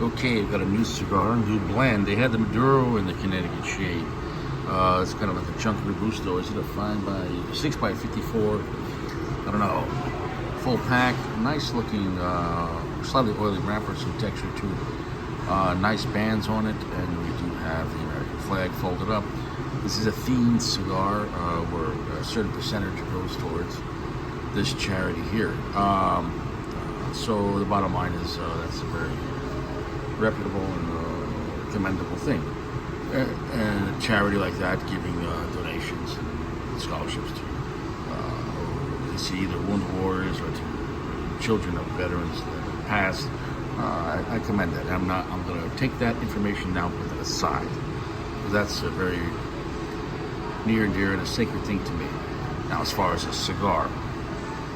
Okay, I've got a new cigar, new blend. They had the Maduro in the Connecticut shade. It's kind of like a chunky Robusto. Is it a 6x54? I don't know. Full pack, nice looking, slightly oily wrapper, some texture to it. Nice bands on it, and we do have the American flag folded up. This is a themed cigar where a certain percentage goes towards this charity here. So the bottom line is that's a very reputable and commendable thing. And a charity like that giving donations and scholarships to either wounded warriors or to children of veterans that have passed. I commend that. I'm going to take that information now and put it aside, because that's a very near and dear and a sacred thing to me. Now, as far as a cigar,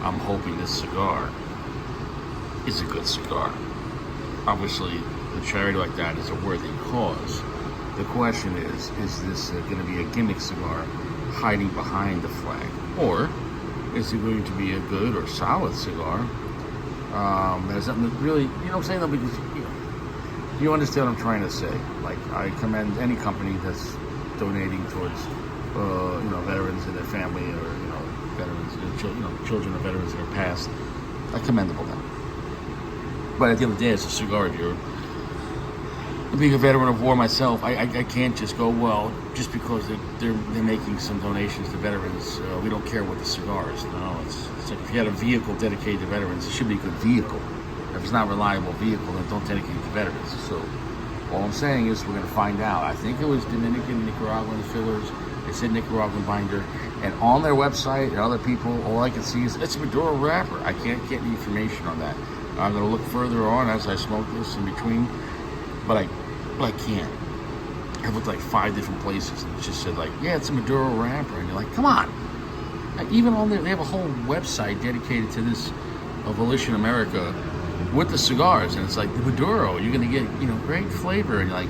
I'm hoping this cigar is a good cigar. Obviously, a charity like that is a worthy cause. The question is this going to be a gimmick cigar hiding behind the flag? Or is it going to be a good or solid cigar? There's something that really, you know what I'm saying? Though, because you understand what I'm trying to say. Like, I commend any company that's donating towards, veterans and their family, or veterans, children of veterans that are passed. I commendable that. But at the end of the day, as a cigar reviewer, being a veteran of war myself, I can't just go, well, just because they're making some donations to veterans, we don't care what the cigar is. No, it's like if you had a vehicle dedicated to veterans, it should be a good vehicle. If it's not a reliable vehicle, then don't dedicate it to veterans. So all I'm saying is we're going to find out. I think it was Dominican, Nicaraguan fillers. They said Nicaraguan binder. And on their website and other people, all I can see is it's a Maduro wrapper. I can't get any information on that. I'm going to look further on as I smoke this in between, but I can't. I've looked like 5 different places and it just said like, yeah, it's a Maduro wrapper. And you're like, come on. Like, even on there, they have a whole website dedicated to this Volition America with the cigars. And it's like, the Maduro, you're going to get, great flavor. And you're like,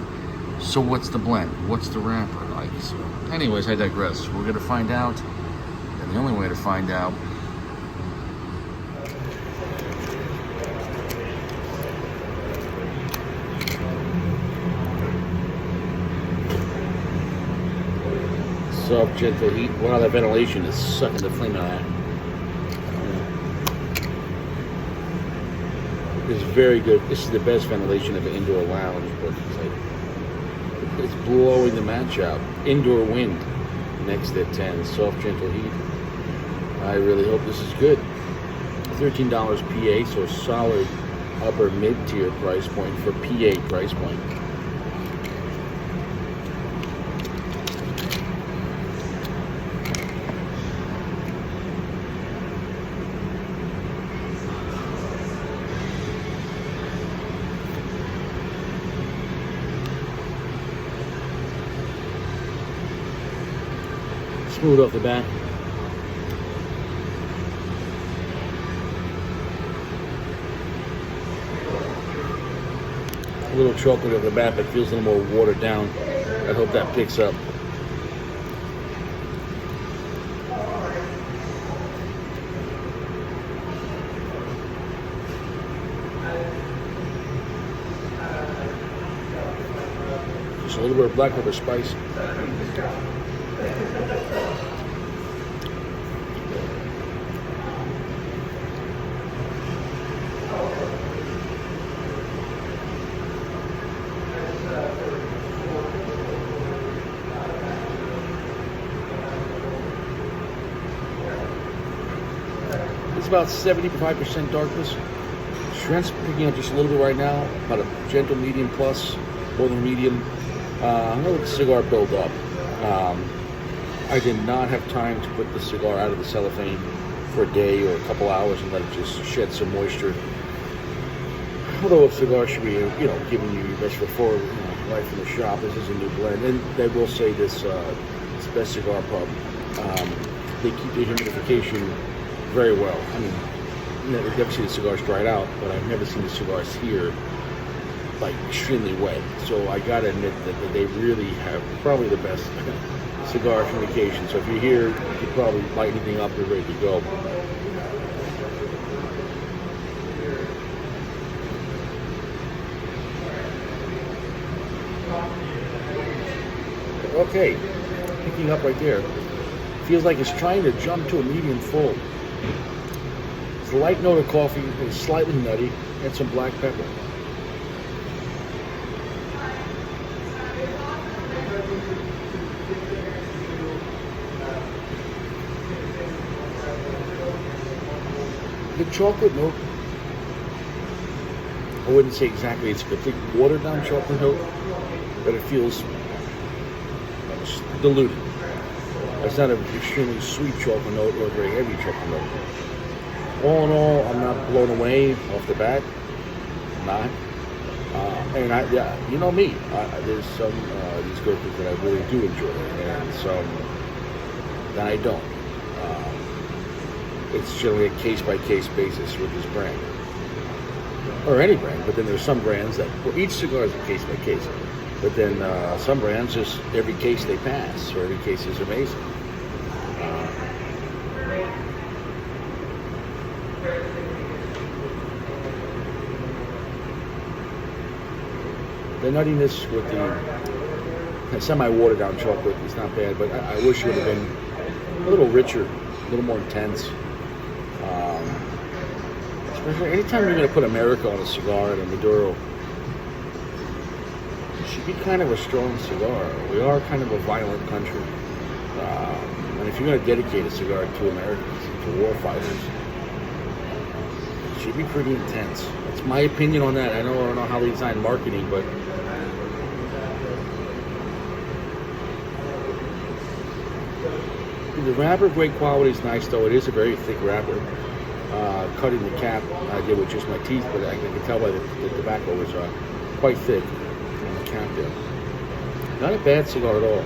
so what's the blend? What's the wrapper? Like, so anyways, I digress. We're going to find out. And the only way to find out soft, gentle heat. Wow, that ventilation is sucking the flame out of that. It's very good. This is the best ventilation of an indoor lounge, but it's blowing the match out. Indoor wind next at 10. Soft, gentle heat. I really hope this is good. $13 PA, so solid upper mid-tier price point for PA price point. Smooth off the back. A little chocolate off the back, but feels a little more watered down. I hope that picks up. Just a little bit of black pepper spice. It's about 75% darkness. Strength's picking up just a little bit right now. About a gentle medium plus, more than medium. I'm gonna let the cigar build up. I did not have time to put the cigar out of the cellophane for a day or a couple hours and let it just shed some moisture. Although a cigar should be, giving you your best foot forward, right from the shop. This is a new blend, and they will say this it's the best cigar pub. They keep the humidification very well. I mean, I've never seen the cigars dried out, but I've never seen the cigars here like extremely wet. So I gotta admit that they really have probably the best cigar communication. So if you're here, you could probably light anything up and ready to go. Okay, picking up right there. Feels like it's trying to jump to a medium full. It's a light note of coffee, it's slightly nutty, and some black pepper. The chocolate note, I wouldn't say exactly it's a complete watered down chocolate note, but it feels diluted. It's not an extremely sweet chocolate note or a very heavy chocolate note. All in all, I'm not blown away off the bat. I'm not. And you know me. There's some these Gurkhas that I really do enjoy, and some that I don't. It's generally a case-by-case basis with this brand, or any brand. But then there's some brands that, well, each cigar is a case-by-case. But then some brands, just every case they pass, or every case is amazing. The nuttiness with the semi-watered-down chocolate is not bad, but I wish it would have been a little richer, a little more intense. Especially anytime you're going to put America on a cigar and a Maduro, it should be kind of a strong cigar. We are kind of a violent country. And if you're going to dedicate a cigar to Americans, to war fighters, it should be pretty intense. That's my opinion on that. I don't know how they design marketing, but the wrapper, great quality, is nice, though. It is a very thick wrapper. Cutting the cap, I did with just my teeth, but I can tell by the tobacco was quite thick on the cap there. Not a bad cigar at all,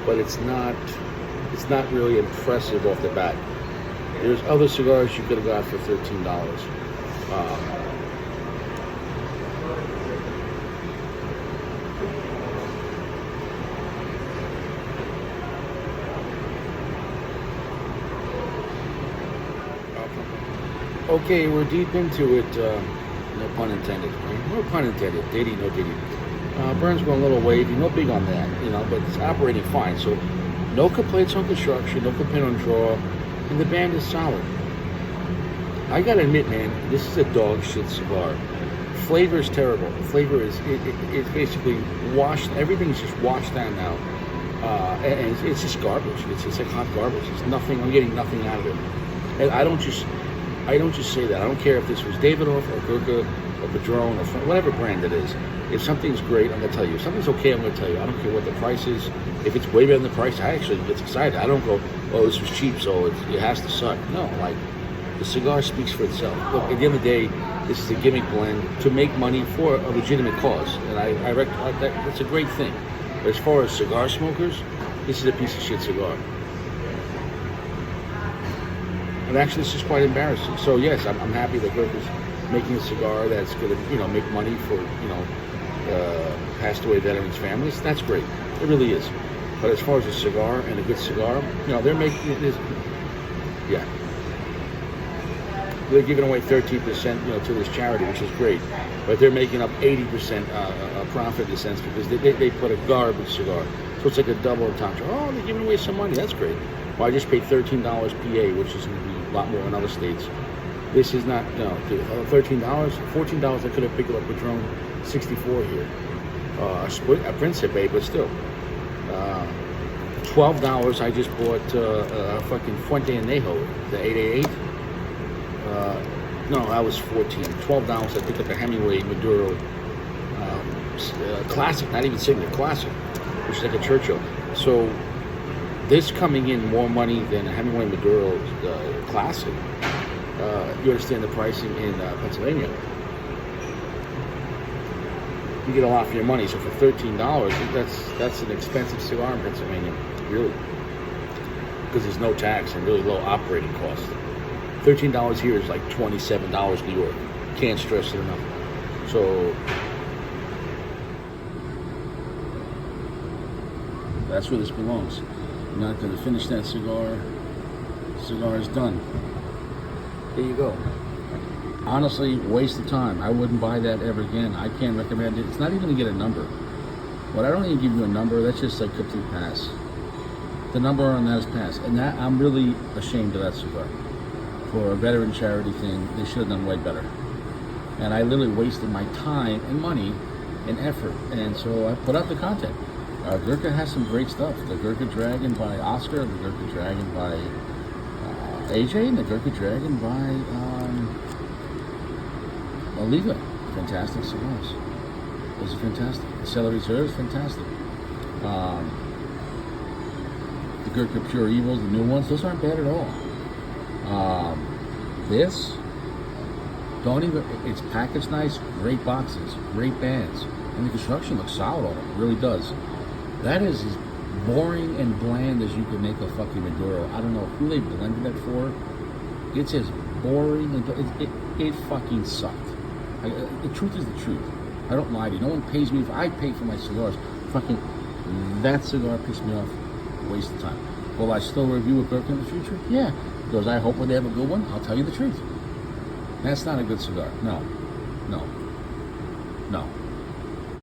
but it's not really impressive off the bat. There's other cigars you could have got for $13. Okay, we're deep into it. No pun intended. Right? No pun intended. Diddy, no diddy. Burns going a little wavy. No big on that, but it's operating fine. So no complaints on construction. No complaint on draw. And the band is solid. I gotta admit, man, this is a dog shit cigar. Flavor is terrible. The flavor is it's basically washed. Everything's just washed down now. And it's just garbage. It's like hot garbage. It's nothing. I'm getting nothing out of it. And I don't just say that. I don't care if this was Davidoff or Gurkha or Padron or whatever brand it is. If something's great, I'm going to tell you. If something's okay, I'm going to tell you. I don't care what the price is. If it's way better than the price, I actually get excited. I don't go, oh, this was cheap, so it has to suck. No, like, the cigar speaks for itself. Look, at the end of the day, this is a gimmick blend to make money for a legitimate cause. And I reckon that's a great thing. But as far as cigar smokers, this is a piece of shit cigar. And actually, this is quite embarrassing. So yes, I'm happy that Gurkha's making a cigar that's going to, make money for, passed away veterans' families. That's great. It really is. But as far as a cigar and a good cigar, they're making it is, yeah. They're giving away 13%, to this charity, which is great. But they're making up 80% profit in a sense because they put a garbage cigar. So it's like a double entendre. Oh, they're giving away some money. That's great. Well, I just paid $13 PA, which is going to be a lot more in other states. This is not, $13, $14 I could have picked up a Padron 64 here. A Principe, but still. $12 I just bought a fucking Fuente Anejo, the 888. No, that was $14. $12 I picked up a Hemingway Maduro classic, not even signature, classic, which is like a Churchill. So this coming in more money than a Hemingway Maduro classic. You understand the pricing in Pennsylvania. You get a lot for your money. So for $13, that's an expensive cigar in Pennsylvania, really, because there's no tax and really low operating costs. $13 here is like $27 New York. Can't stress it enough. So that's where this belongs. I'm not going to finish that cigar. Cigar is done. There you go. Honestly, waste of time. I wouldn't buy that ever again. I can't recommend it. It's not even to get a number. But I don't even give you a number. That's just like complete pass. The number on that is pass, and that I'm really ashamed of that cigar. For a veteran charity thing, they should have done way better. And I literally wasted my time and money and effort, and so I put out the content. Gurkha has some great stuff. The Gurkha Dragon by Oscar, the Gurkha Dragon by AJ, and the Gurkha Dragon by Oliva. Fantastic cigars. Those are fantastic. The Cellar Reserve is fantastic. The Gurkha Pure Evils, the new ones, those aren't bad at all. This, don't even, it's packaged nice, great boxes, great bands, and the construction looks solid on it, it really does. That is as boring and bland as you could make a fucking Maduro. I don't know who they blended that for. It's as boring and it fucking sucked. The truth is the truth. I don't lie to you. No one pays me. If I pay for my cigars, fucking that cigar pissed me off. Waste of time. Will I still review a Gurkha in the future? Yeah. Because I hope when they have a good one, I'll tell you the truth. That's not a good cigar. No. No. No.